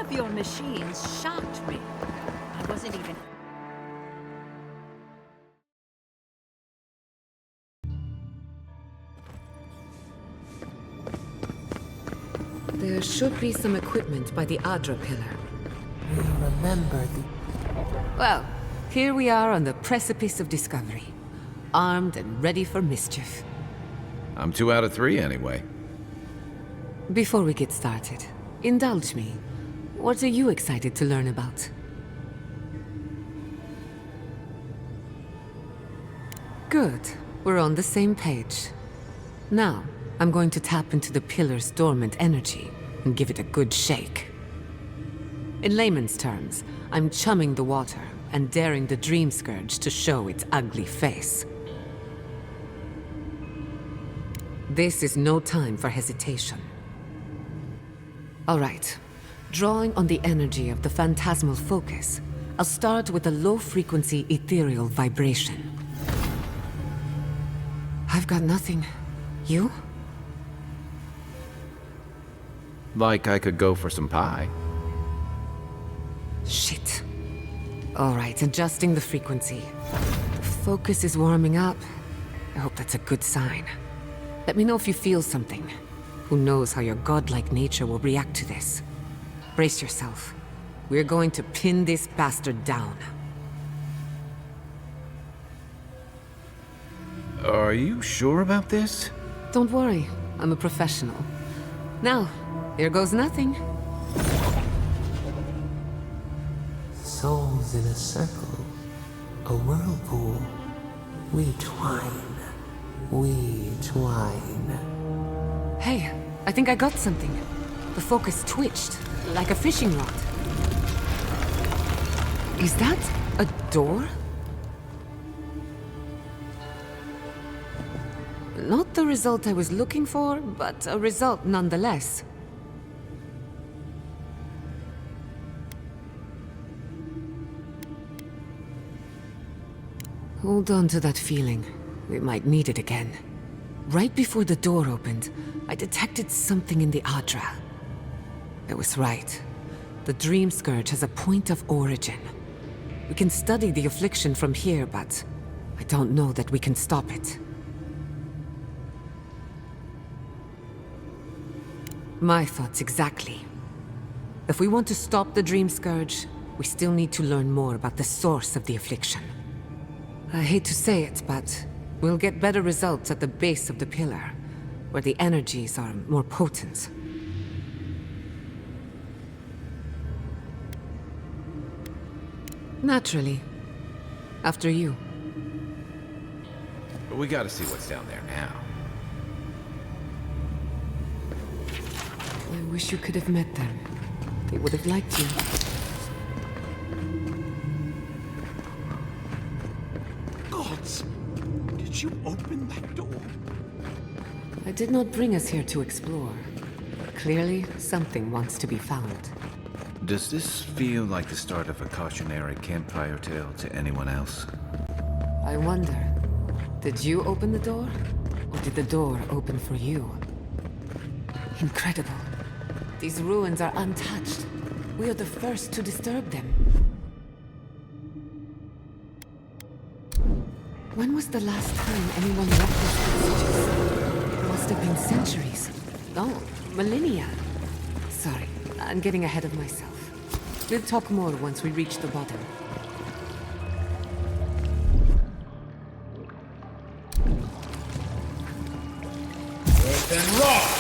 of your machines shocked me. I wasn't even... There should be some equipment by the Adra pillar. We remember the... Well, here we are on the precipice of discovery. Armed and ready for mischief. I'm 2 out of 3 anyway. Before we get started, indulge me. What are you excited to learn about? Good. We're on the same page. Now, I'm going to tap into the pillar's dormant energy and give it a good shake. In layman's terms, I'm chumming the water and daring the Dream Scourge to show its ugly face. This is no time for hesitation. All right. Drawing on the energy of the phantasmal focus, I'll start with a low-frequency ethereal vibration. I've got nothing. You? Like I could go for some pie. Shit. All right, adjusting the frequency. The focus is warming up. I hope that's a good sign. Let me know if you feel something. Who knows how your godlike nature will react to this. Brace yourself. We're going to pin this bastard down. Are you sure about this? Don't worry, I'm a professional. Now, here goes nothing. souls in a circle, a whirlpool. We twine. We twine. Hey, I think I got something. The focus twitched, like a fishing rod. Is that a door? Not the result I was looking for, but a result nonetheless. Hold on to that feeling. We might need it again. Right before the door opened, I detected something in the Adra. I was right. The Dream Scourge has a point of origin. We can study the affliction from here, but I don't know that we can stop it. My thoughts exactly. If we want to stop the Dream Scourge, we still need to learn more about the source of the affliction. I hate to say it, but we'll get better results at the base of the pillar, where the energies are more potent. Naturally. After you. We gotta see what's down there now. I wish you could have met them. They would have liked you. Gods! Did you open that door? I did not bring us here to explore. Clearly, something wants to be found. Does this feel like the start of a cautionary campfire tale to anyone else? I wonder, did you open the door? Or did the door open for you? Incredible. These ruins are untouched. We are the first to disturb them. When was the last time anyone left these passages? It must have been centuries. No, millennia. Sorry, I'm getting ahead of myself. We'll talk more once we reach the bottom. Earth and rock!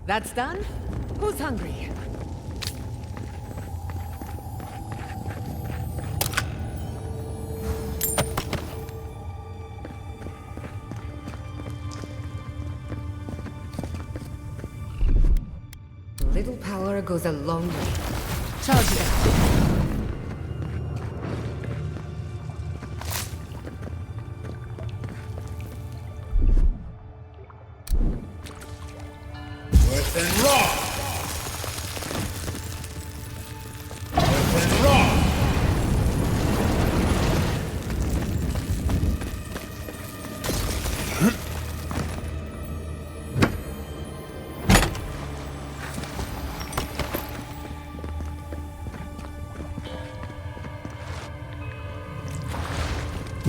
That's done? Who's hungry? Little power goes a long way. Charge it up. Worse than raw! Worse than raw!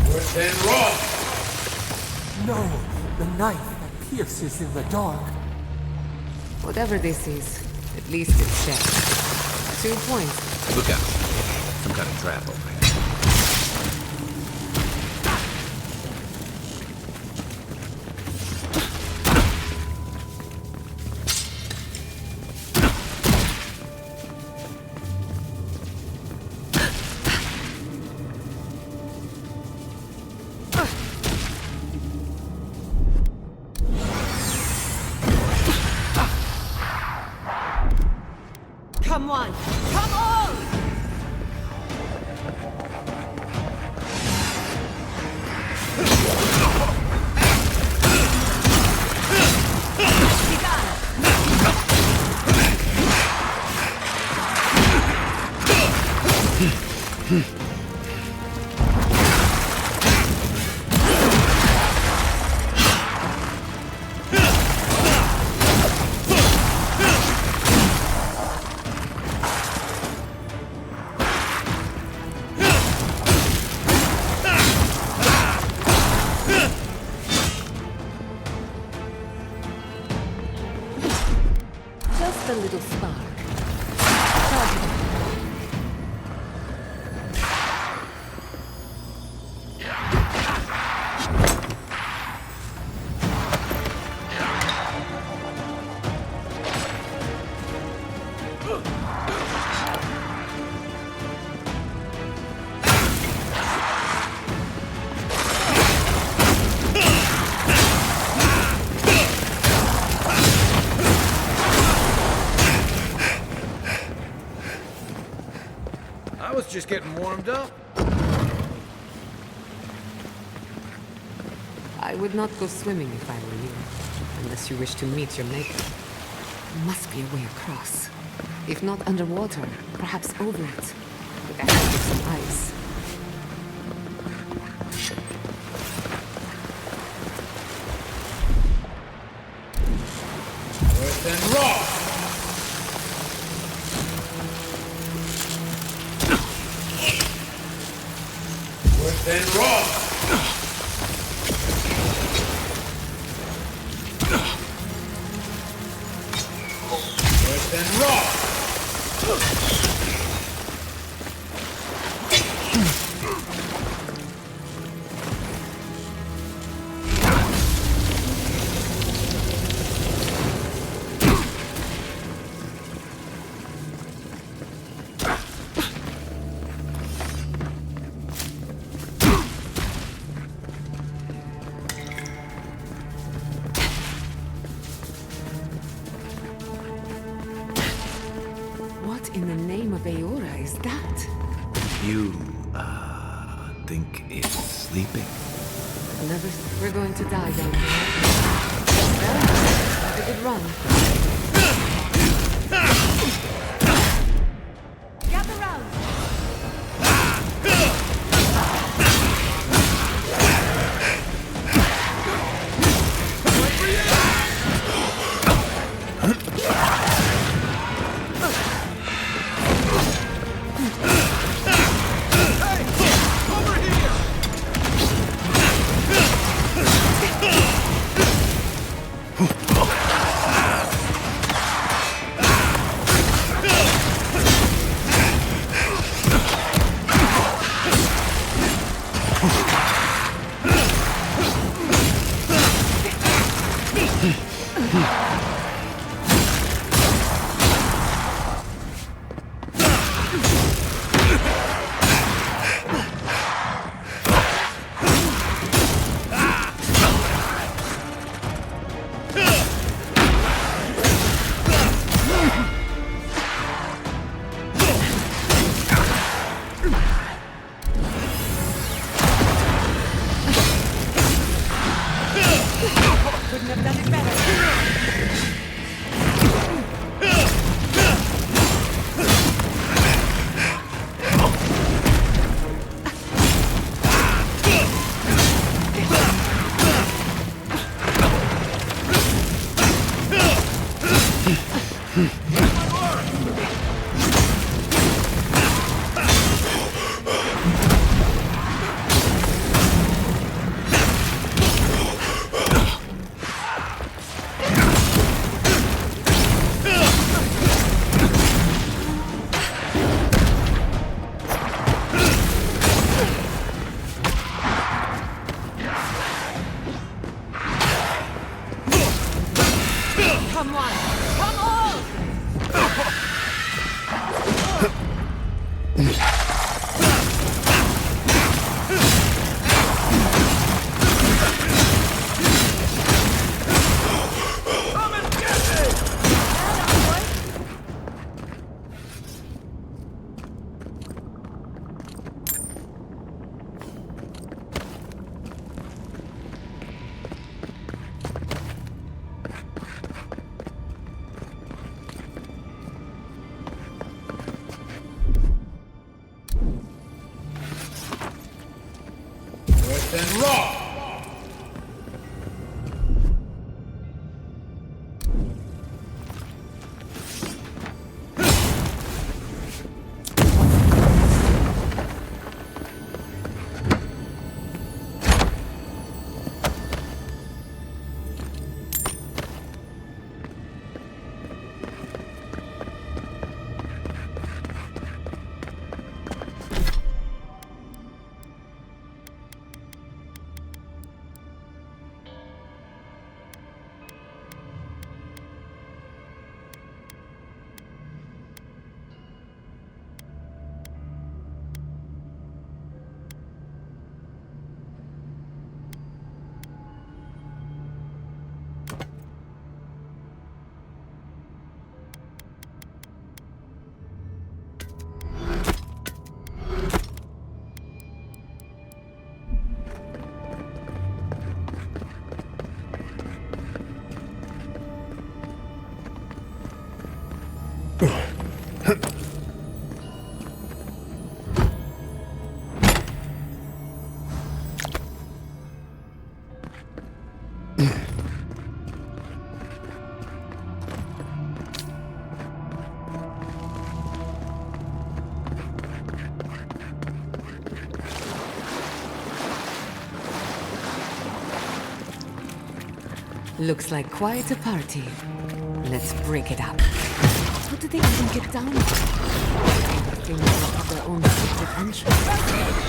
Worse than raw! No, the knife that pierces in the dark. Whatever this is, at least it's dead. 2 points. Look out. Some kind of trap over here. Come on! Come on! Just a little spark. Charge it up. I was just getting warmed up. I would not go swimming if I were you, unless you wish to meet your maker. There must be a way across. If not underwater, perhaps over it, with the help of some ice. Worse than raw! Worse than raw! Worse than raw! What in the name of Aora is that? You, think it's sleeping? Never. We're going to die down here. Well, have a good run. Gather round. Come on! Come on! Then rock! Looks like quite a party. Let's break it up. How did they even get down there? They must have their own secret entrance.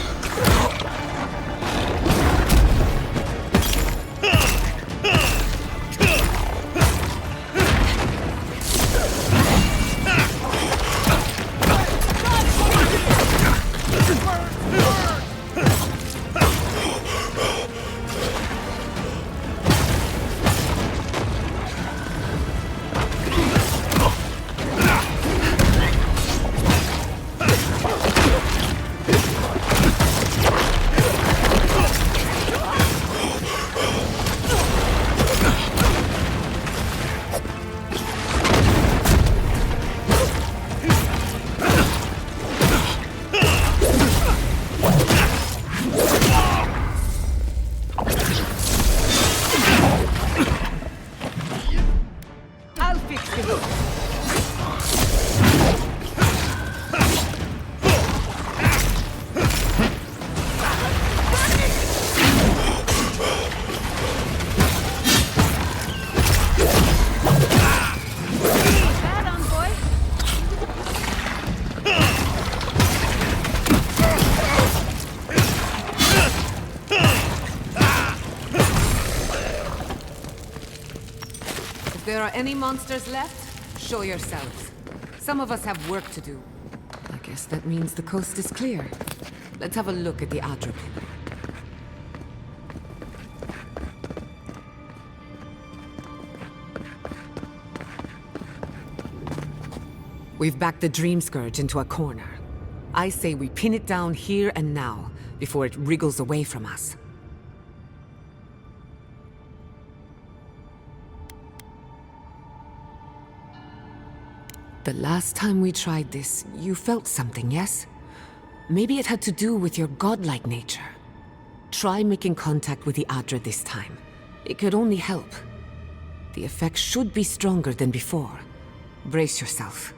If there are any monsters left, show yourselves. Some of us have work to do. I guess that means the coast is clear. Let's have a look at the Adra pillar. We've backed the Dream Scourge into a corner. I say we pin it down here and now, before it wriggles away from us. The last time we tried this, you felt something, yes? Maybe it had to do with your godlike nature. Try making contact with the Adra this time. It could only help. The effect should be stronger than before. Brace yourself.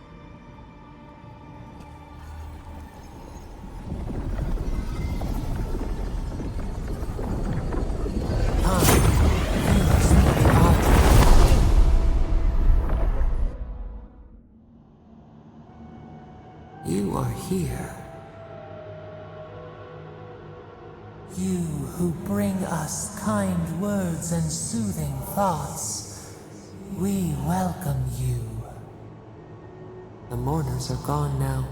You are here. You who bring us kind words and soothing thoughts, we welcome you. The mourners are gone now.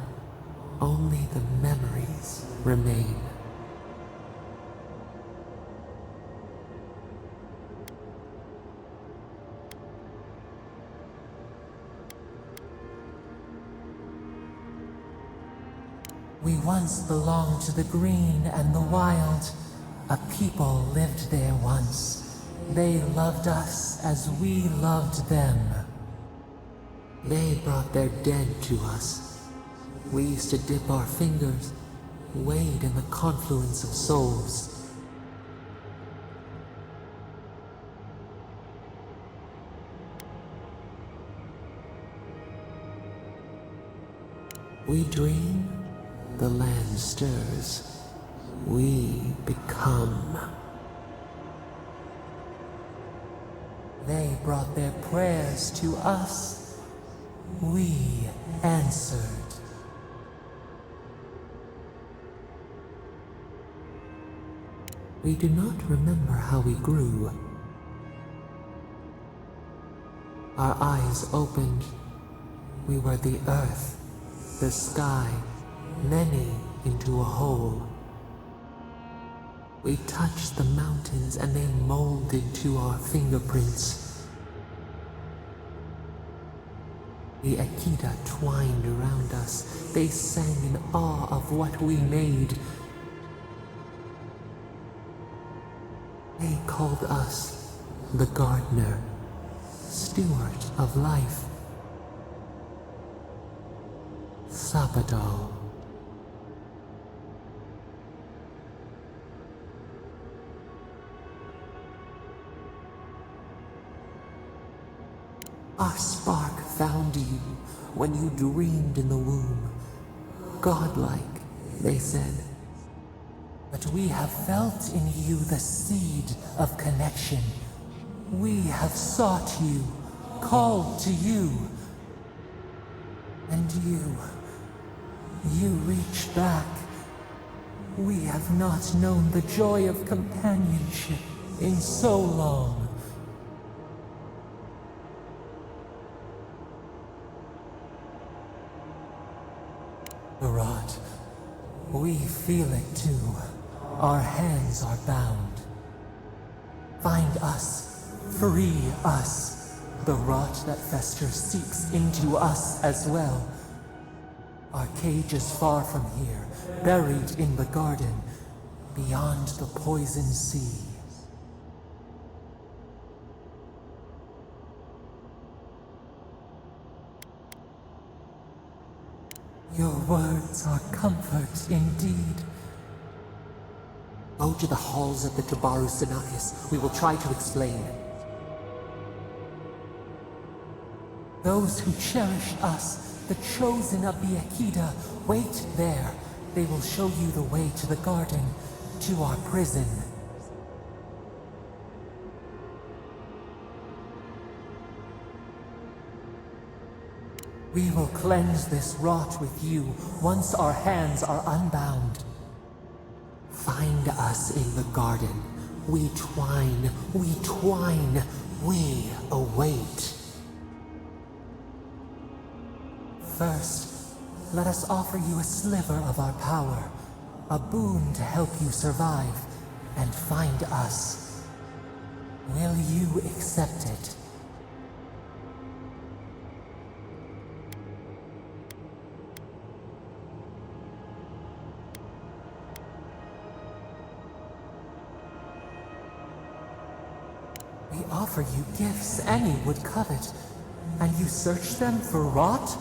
Only the memories remain. We once belonged to the green and the wild. A people lived there once. They loved us as we loved them. They brought their dead to us. We used to dip our fingers, wade in the confluence of souls. We dream, the land stirs. We become. They brought their prayers to us. We answered. We do not remember how we grew. Our eyes opened. We were the earth, the sky, many into a whole. We touched the mountains and they molded to our fingerprints. The Akita twined around us. They sang in awe of what we made. They called us the gardener, steward of life. Sabado. Our spark found you when you dreamed in the womb. Godlike, they said. But we have felt in you the seed of connection. We have sought you, called to you. And you reach back. We have not known the joy of companionship in so long. Rot. We feel it too. Our hands are bound. Find us. Free us. The rot that festers seeps into us as well. Our cage is far from here, buried in the garden, beyond the poison sea. Your words are comfort indeed. Go to the halls of the Tabaru Sinakis. We will try to explain. Those who cherish us, the chosen of the Akita, wait there. They will show you the way to the garden, to our prison. We will cleanse this rot with you once our hands are unbound. Find us in the garden. We twine, we await. First, let us offer you a sliver of our power, a boon to help you survive and find us. Will you accept it? We offer you gifts any would covet, and you search them for rot?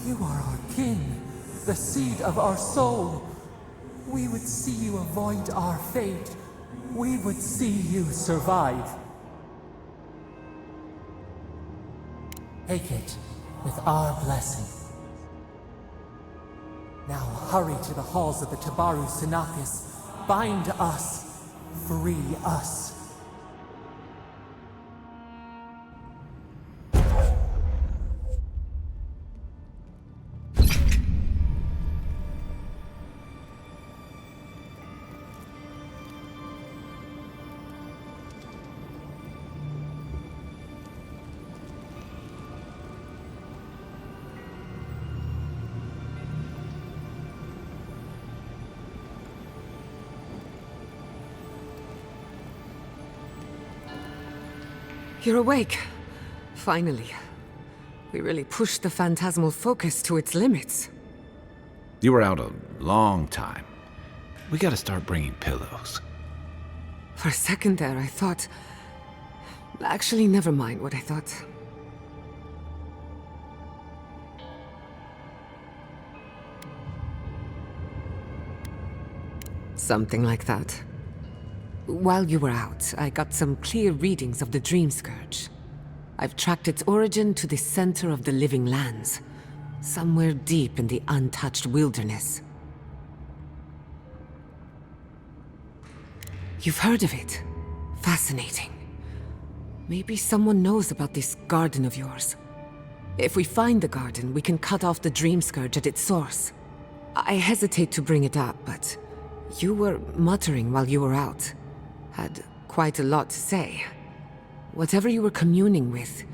You are our kin, the seed of our soul. We would see you avoid our fate. We would see you survive. Take it with our blessing. Now hurry to the halls of the Tabaru Sinakis. Bind us. Free us. You're awake. Finally. We really pushed the phantasmal focus to its limits. You were out a long time. We gotta start bringing pillows. For a second there, I thought... Actually, never mind what I thought. Something like that. While you were out, I got some clear readings of the Dream Scourge. I've tracked its origin to the center of the living lands, somewhere deep in the untouched wilderness. You've heard of it? Fascinating. Maybe someone knows about this garden of yours. If we find the garden, we can cut off the Dream Scourge at its source. I hesitate to bring it up, but you were muttering while you were out. Had quite a lot to say. Whatever you were communing with,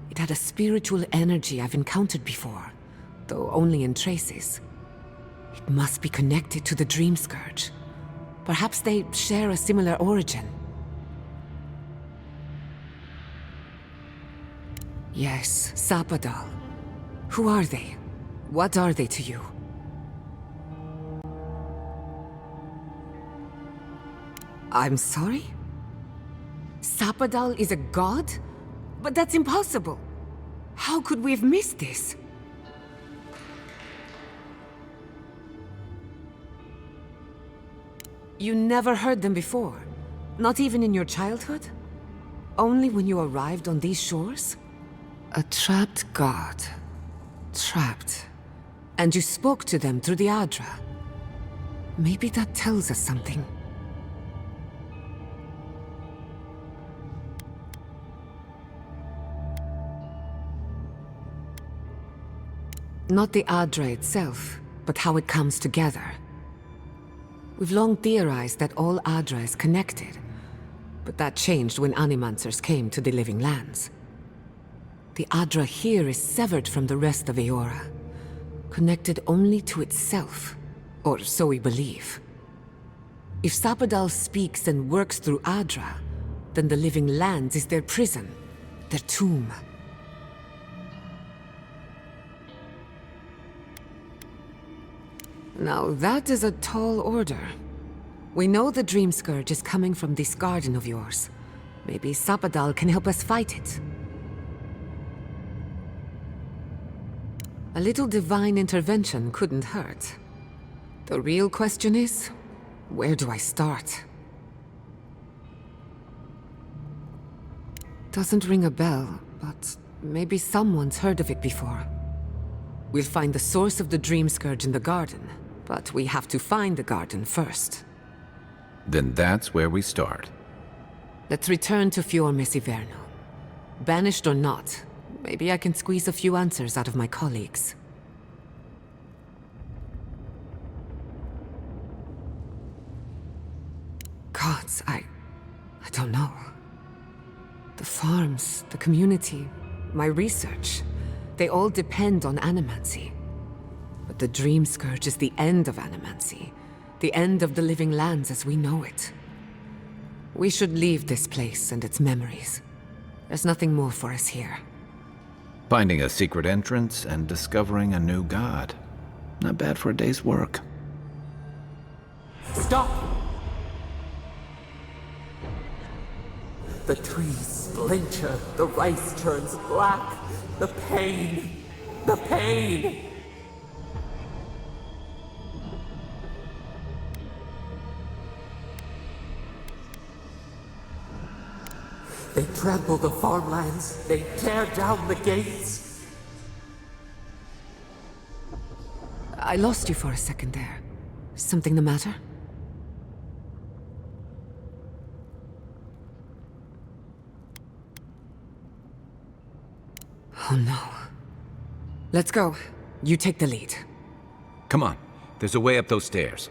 it had a spiritual energy I've encountered before, though only in traces. It must be connected to the Dream Scourge. Perhaps they share a similar origin. Yes, Sapadal. Who are they? What are they to you? I'm sorry? Sapadal is a god? But that's impossible. How could we have missed this? You never heard them before? Not even in your childhood? Only when you arrived on these shores? A trapped god. Trapped. And you spoke to them through the Adra. Maybe that tells us something. Not the Adra itself, but how it comes together. We've long theorized that all Adra is connected, but that changed when Animancers came to the Living Lands. The Adra here is severed from the rest of Eora, connected only to itself, or so we believe. If Sapadal speaks and works through Adra, then the Living Lands is their prison, their tomb. Now that is a tall order. We know the Dream Scourge is coming from this garden of yours. Maybe Sapadal can help us fight it. A little divine intervention couldn't hurt. The real question is, where do I start? Doesn't ring a bell, but maybe someone's heard of it before. We'll find the source of the Dream Scourge in the garden, but we have to find the garden first. Then that's where we start. Let's return to Fior Mesiverno. Banished or not, maybe I can squeeze a few answers out of my colleagues. Gods, I don't know. The farms, the community, my research, they all depend on animancy. But the Dream Scourge is the end of animancy, the end of the Living Lands as we know it. We should leave this place and its memories. There's nothing more for us here. Finding a secret entrance and discovering a new god. Not bad for a day's work. Stop! The trees splinter, the rice turns black. The pain! The pain! They trample the farmlands, they tear down the gates. I lost you for a second there. Something the matter? Oh no. Let's go. You take the lead. Come on. There's a way up those stairs.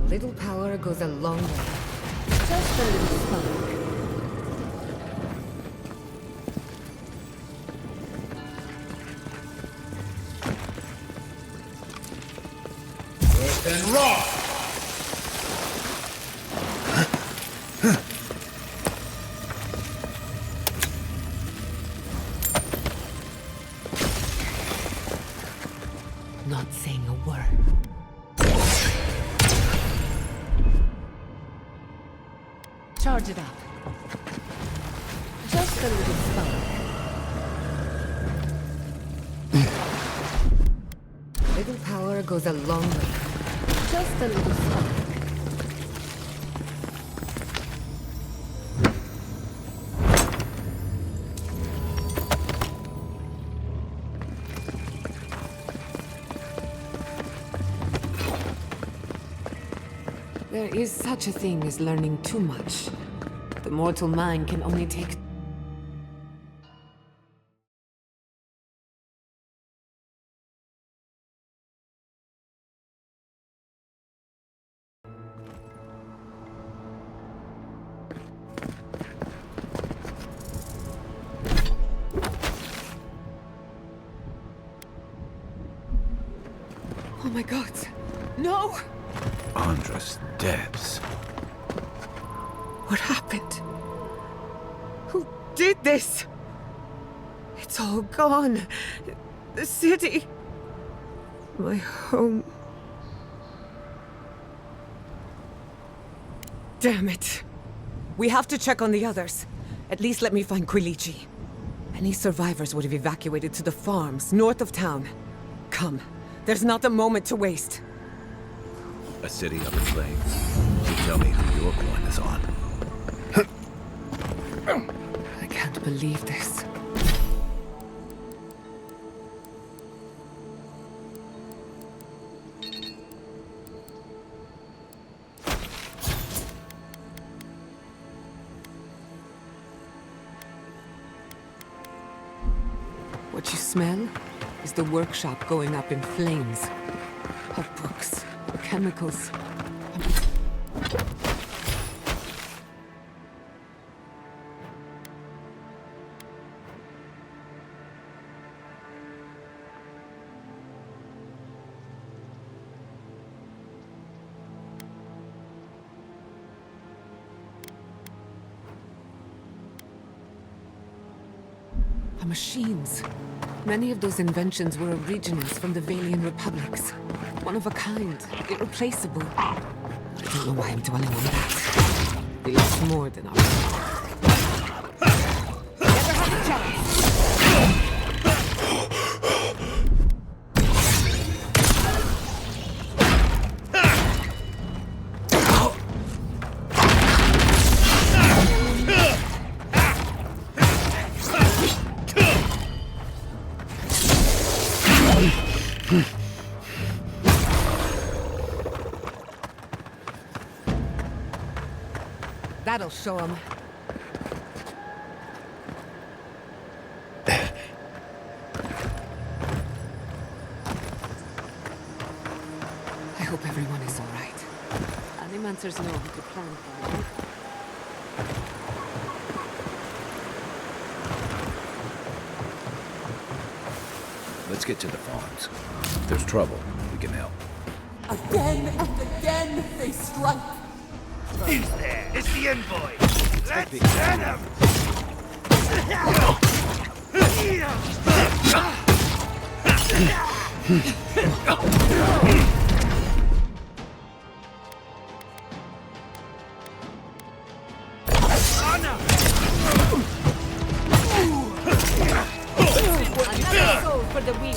Little power goes a long way. Just a little spark. Earth and rock! Not saying a word. Charge it up. Just a little spark. Little power goes a long way. Just a little spark. There is such a thing as learning too much. The mortal mind can only take... Oh my god! No! Andres Debs. What happened? Who did this? It's all gone. The city. My home. Damn it. We have to check on the others. At least let me find Quilici. Any survivors would have evacuated to the farms north of town. Come. There's not a moment to waste. A city up in flames. You tell me who your coin is on. I can't believe this. What you smell is the workshop going up in flames. Hot books, chemicals. Machines. Many of those inventions were originals from the Valian republics. One of a kind, irreplaceable. I don't know why I'm dwelling on that. They lost more than ours. Never had a chance. That'll show him. I hope everyone is all right. Animancers know how to plan for it. Let's get to the farms. If there's trouble, we can help. Again and again they strike. Who's there? It's the envoy! Let's get him! Another soul for the wheel.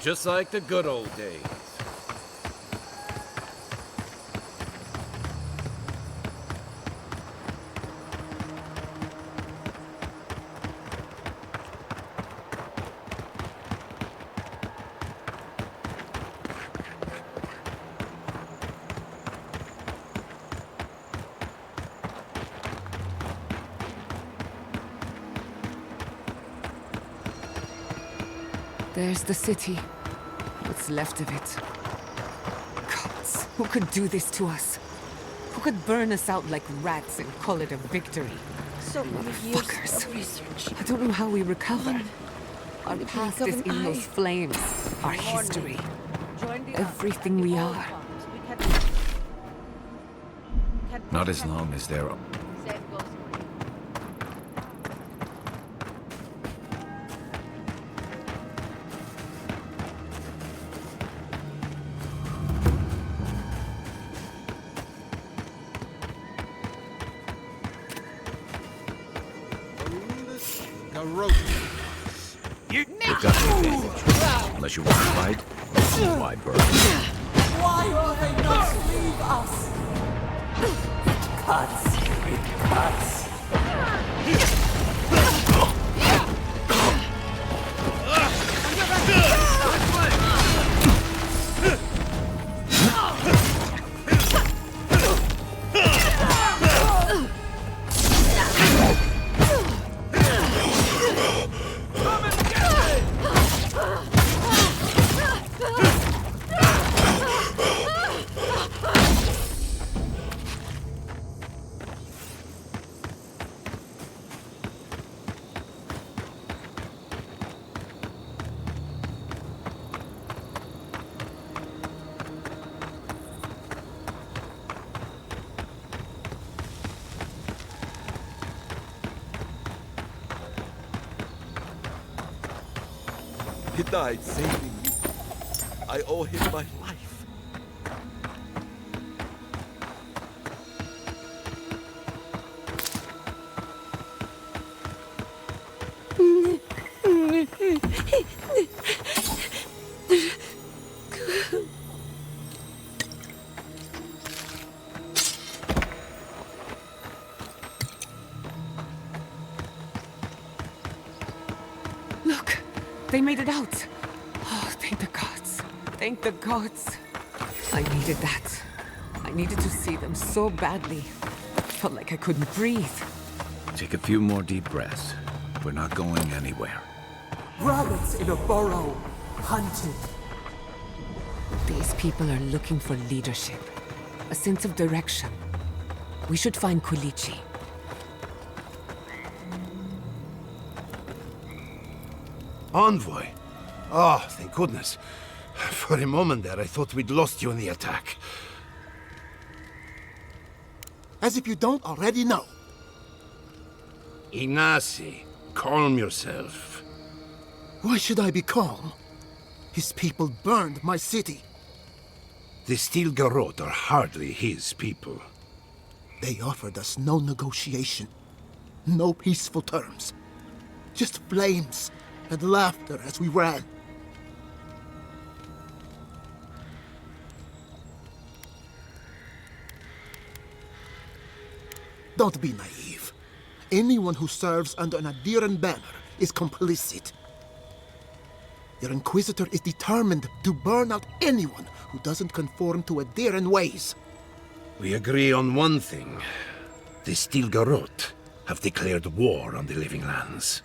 Just like the good old days. There's the city. What's left of it. Gods, who could do this to us? Who could burn us out like rats and call it a victory? So many years Fuckers. of research. I don't know how we recover. Our the blink past of is an in those eye. flames. Our history. Join the Everything we are. Not as long as they're... Same goes for you. We've got the advantage. Unless you want to fight, why burn? Why will they not leave us? Cuts. Cuts. He died saving me. I owe him my life. Look, they made it out. Oh, thank the gods. Thank the gods. I needed that. I needed to see them so badly. Felt like I couldn't breathe. Take a few more deep breaths. We're not going anywhere. Rabbits in a burrow. Hunted. These people are looking for leadership. A sense of direction. We should find Kulichi. Envoy? Oh, thank goodness. For a moment there, I thought we'd lost you in the attack. As if you don't already know. Ignacy, calm yourself. Why should I be calm? His people burned my city. The Steel Garrote are hardly his people. They offered us no negotiation, no peaceful terms. Just flames and laughter as we ran. Don't be naive. Anyone who serves under an Adiran banner is complicit. Your Inquisitor is determined to burn out anyone who doesn't conform to Adiran ways. We agree on one thing. The Steel Garrote have declared war on the Living Lands.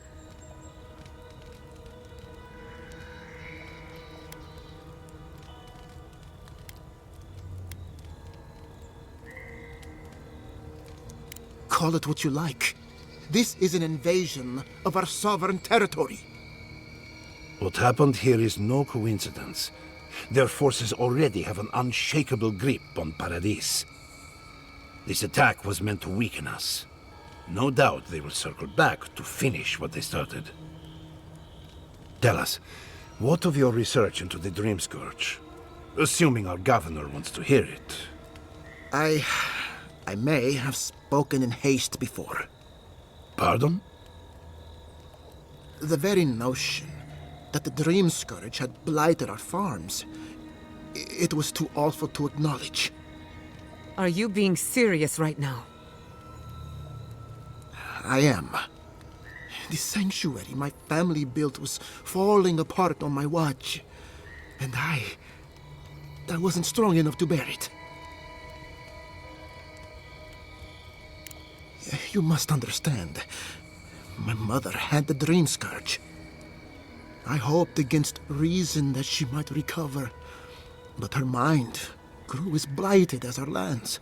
Call it what you like. This is an invasion of our sovereign territory. What happened here is no coincidence. Their forces already have an unshakable grip on Paradis. This attack was meant to weaken us. No doubt they will circle back to finish what they started. Tell us, what of your research into the Dream Scourge? Assuming our governor wants to hear it. I may have spoken in haste before. Pardon? The very notion that the Dream Scourge had blighted our farms. It was too awful to acknowledge. Are you being serious right now? I am. The sanctuary my family built was falling apart on my watch. And I wasn't strong enough to bear it. You must understand. My mother had the Dream Scourge. I hoped against reason that she might recover, but her mind grew as blighted as her lands.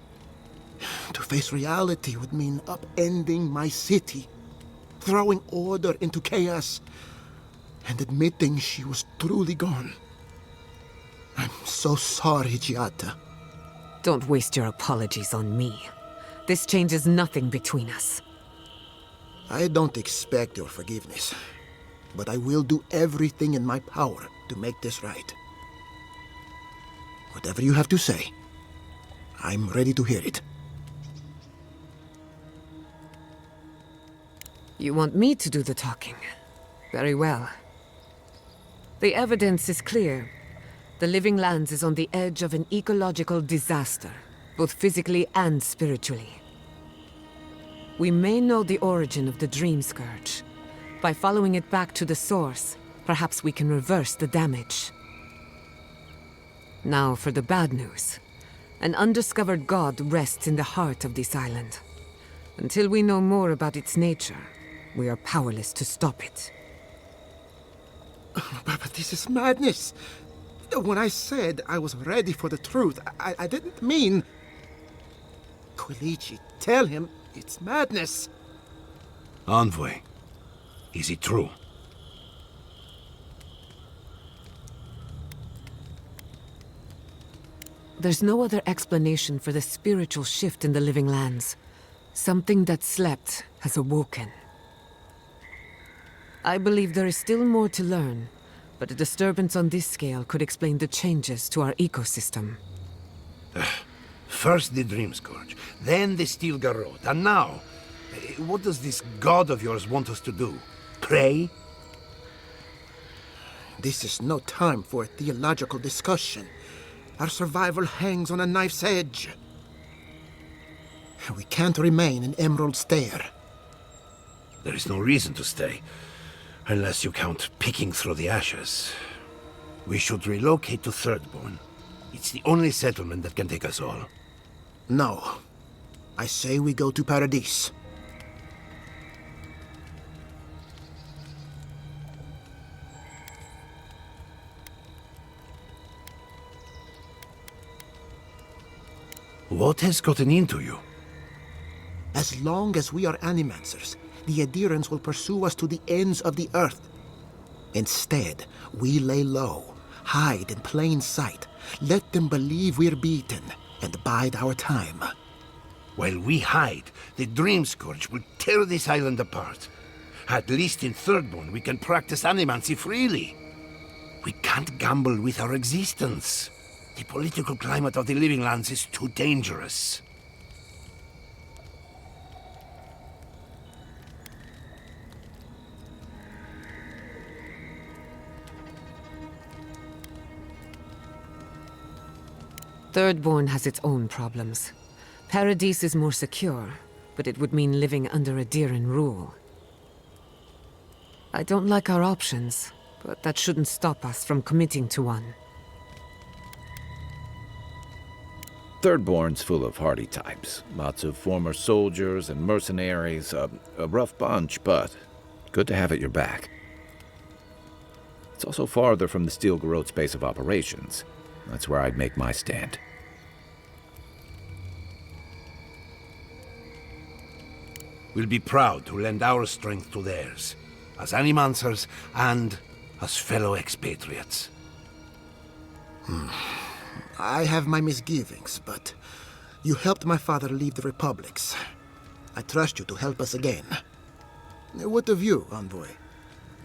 To face reality would mean upending my city, throwing order into chaos, and admitting she was truly gone. I'm so sorry, Giada. Don't waste your apologies on me. This changes nothing between us. I don't expect your forgiveness, but I will do everything in my power to make this right. Whatever you have to say, I'm ready to hear it. You want me to do the talking? Very well. The evidence is clear. The Living Lands is on the edge of an ecological disaster, both physically and spiritually. We may know the origin of the Dream Scourge. By following it back to the source, perhaps we can reverse the damage. Now for the bad news. An undiscovered god rests in the heart of this island. Until we know more about its nature, we are powerless to stop it. But this is madness. When I said I was ready for the truth, I didn't mean... Quilici, tell him it's madness. Envoy, is it true? There's no other explanation for the spiritual shift in the Living Lands. Something that slept has awoken. I believe there is still more to learn, but a disturbance on this scale could explain the changes to our ecosystem. First the Dream Scourge, then the Steel Garrote, and now... what does this god of yours want us to do? Pray? This is no time for a theological discussion. Our survival hangs on a knife's edge. We can't remain in Emerald Stair. There is no reason to stay, unless you count picking through the ashes. We should relocate to Thirdborn. It's the only settlement that can take us all. No. I say we go to Paradise. What has gotten into you? As long as we are Animancers, the Adherents will pursue us to the ends of the earth. Instead, we lay low, hide in plain sight, let them believe we're beaten, and bide our time. While we hide, the Dream Scourge will tear this island apart. At least in Thirdborn, we can practice animancy freely. We can't gamble with our existence. The political climate of the Living Lands is too dangerous. Thirdborn has its own problems. Paradise is more secure, but it would mean living under Adheran rule. I don't like our options, but that shouldn't stop us from committing to one. Thirdborn's full of hardy types. Lots of former soldiers and mercenaries. A rough bunch, but good to have at your back. It's also farther from the Steel Garrote's base of operations. That's where I'd make my stand. We'll be proud to lend our strength to theirs, as Animancers and as fellow expatriates. I have my misgivings, but you helped my father leave the Republics. I trust you to help us again. What of you, Envoy?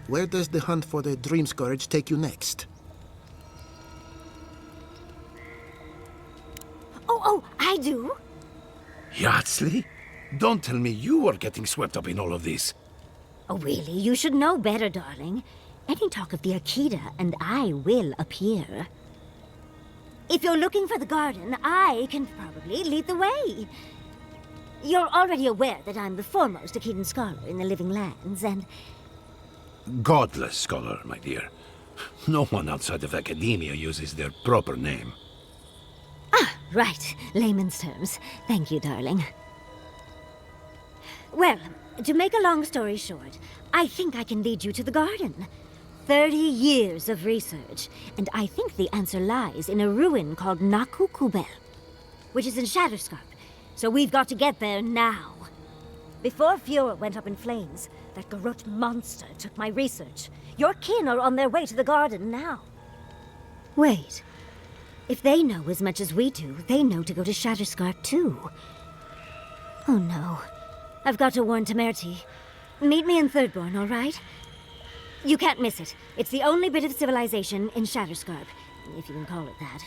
Where does the hunt for the Dream Scourge take you next? Oh, I do. Yardsley? Don't tell me you are getting swept up in all of this. Oh, really? You should know better, darling. any talk of the Akita, and I will appear. If you're looking for the garden, I can probably lead the way. You're already aware that I'm the foremost Akitan scholar in the Living Lands, and... Godless scholar, my dear. No one outside of academia uses their proper name. Ah, right. Layman's terms. Thank you, darling. Well, to make a long story short, I think I can lead you to the garden. 30 years of research, and I think the answer lies in a ruin called Nakukubel, which is in Shatterscarp. So we've got to get there now. Before Fiora went up in flames, that Garrote monster took my research. Your kin are on their way to the garden now. Wait. If they know as much as we do, they know to go to Shatterscarp too. Oh no. I've got to warn Temerity. Meet me in Thirdborn, all right? You can't miss it. It's the only bit of civilization in Shatterscarp, if you can call it that.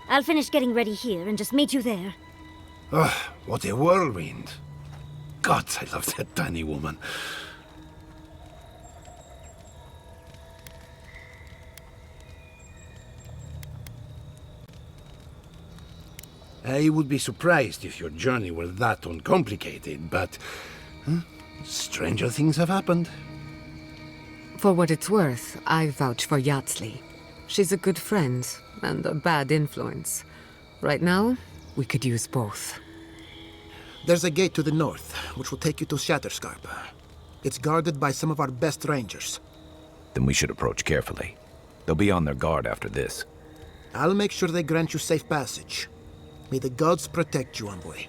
I'll finish getting ready here and just meet you there. Ugh, what a whirlwind. God, I love that tiny woman. I would be surprised if your journey were that uncomplicated, but... stranger things have happened. For what it's worth, I vouch for Yatsley. She's a good friend, and a bad influence. Right now, we could use both. There's a gate to the north, which will take you to Shatterscarp. It's guarded by some of our best rangers. Then we should approach carefully. They'll be on their guard after this. I'll make sure they grant you safe passage. May the gods protect you, envoy.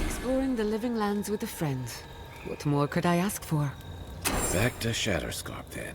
Exploring the Living Lands with a friend. What more could I ask for? Back to Shatterscarp, then.